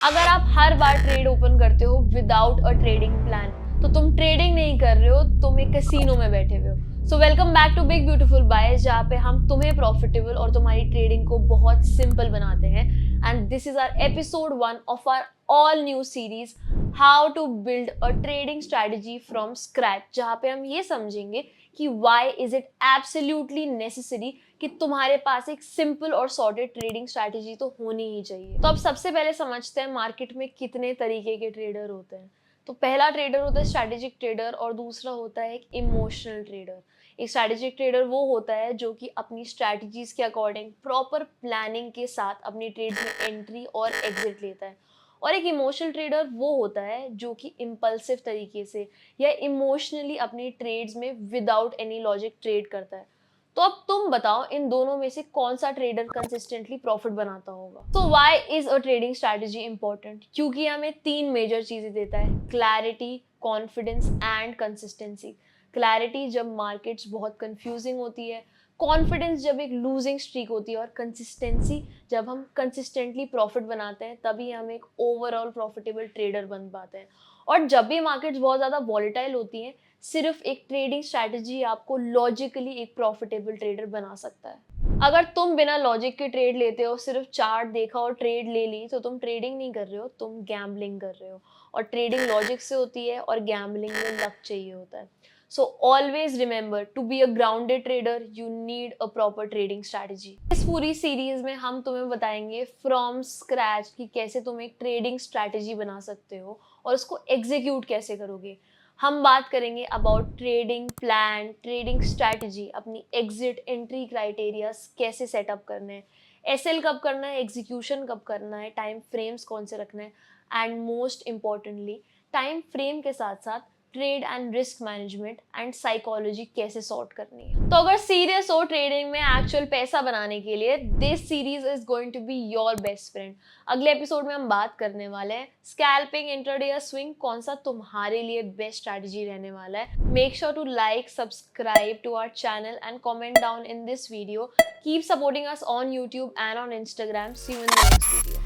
अगर आप हर बार trade open करते हो विदाउट अ ट्रेडिंग प्लान तो तुम ट्रेडिंग नहीं कर रहे हो, तुम एक कैसीनो में बैठे हुए हो। So welcome back to big beautiful buyers, जहाँ पे हम तुम्हें प्रॉफिटेबल और तुम्हारी ट्रेडिंग को बहुत सिंपल बनाते हैं। And this is our episode 1 of our all new series how to build a trading strategy from scratch, जहाँ पे हम ये समझेंगे कि why is it absolutely necessary कि तुम्हारे पास एक सिंपल और सॉर्टेड ट्रेडिंग स्ट्रैटेजी तो होनी ही चाहिए। तो अब सबसे पहले समझते हैं मार्केट में कितने तरीके के ट्रेडर होते हैं। तो पहला ट्रेडर होता है स्ट्रैटेजिक ट्रेडर और दूसरा होता है एक इमोशनल ट्रेडर। एक स्ट्रैटेजिक ट्रेडर वो होता है जो कि अपनी स्ट्रैटेजीज के अकॉर्डिंग प्रॉपर प्लानिंग के साथ अपनी ट्रेड में एंट्री और एग्जिट लेता है। और एक इमोशनल ट्रेडर वो होता है जो कि इम्पल्सिव तरीके से या इमोशनली अपनी ट्रेड्स में विदाउट एनी लॉजिक ट्रेड करता है। तो अब तुम बताओ इन दोनों में से कौन सा ट्रेडर कंसिस्टेंटली प्रॉफिट बनाता होगा। तो why is a trading strategy important? क्योंकि हमें 3 मेजर चीजें देता है: clarity, confidence and consistency. Clarity जब मार्केट्स बहुत कंफ्यूजिंग होती है, कॉन्फिडेंस जब एक लूजिंग स्ट्रीक होती है, और कंसिस्टेंसी जब हम कंसिस्टेंटली प्रॉफिट बनाते हैं, तभी हम एक ओवरऑल प्रॉफिटेबल ट्रेडर बन पाते हैं। और जब भी मार्केट्स बहुत ज़्यादा वॉलेटाइल होती हैं, सिर्फ एक ट्रेडिंग स्ट्रैटेजी आपको लॉजिकली एक प्रॉफिटेबल ट्रेडर बना सकता है। अगर तुम बिना लॉजिक के ट्रेड लेते हो, सिर्फ चार्ट देखा और ट्रेड ले ली, तो तुम ट्रेडिंग नहीं कर रहे हो, तुम गैम्बलिंग कर रहे हो। और ट्रेडिंग लॉजिक से होती है और गैम्बलिंग में लक चाहिए होता है। So always remember, to be a grounded trader you need a proper trading strategy. इस पूरी सीरीज में हम तुम्हें बताएंगे फ्रॉम स्क्रैच कि कैसे तुम एक ट्रेडिंग स्ट्रैटेजी बना सकते हो और उसको एग्जीक्यूट कैसे करोगे। हम बात करेंगे about trading plan, trading strategy, अपनी एग्जिट एंट्री क्राइटेरियाज कैसे सेटअप करने हैं, एसएल कब करना है, एग्जीक्यूशन कब करना है, टाइम फ्रेम्स कौन से रखने हैं, and most importantly time frame के साथ साथ trade and risk management and psychology कैसे सॉर्ट करनी है। तो अगर सीरियस हो ट्रेडिंग में एक्चुअल पैसा बनाने के लिए, this series is going to be your best friend. अगले एपिसोड में हम बात करने वाले हैं स्कैल्पिंग, इंट्राडे या स्विंग, कौन सा तुम्हारे लिए बेस्ट स्ट्रैटेजी रहने वाला है। Make sure to like, subscribe to our channel and comment down in this video. Keep supporting us on YouTube and on Instagram. See you in the next video.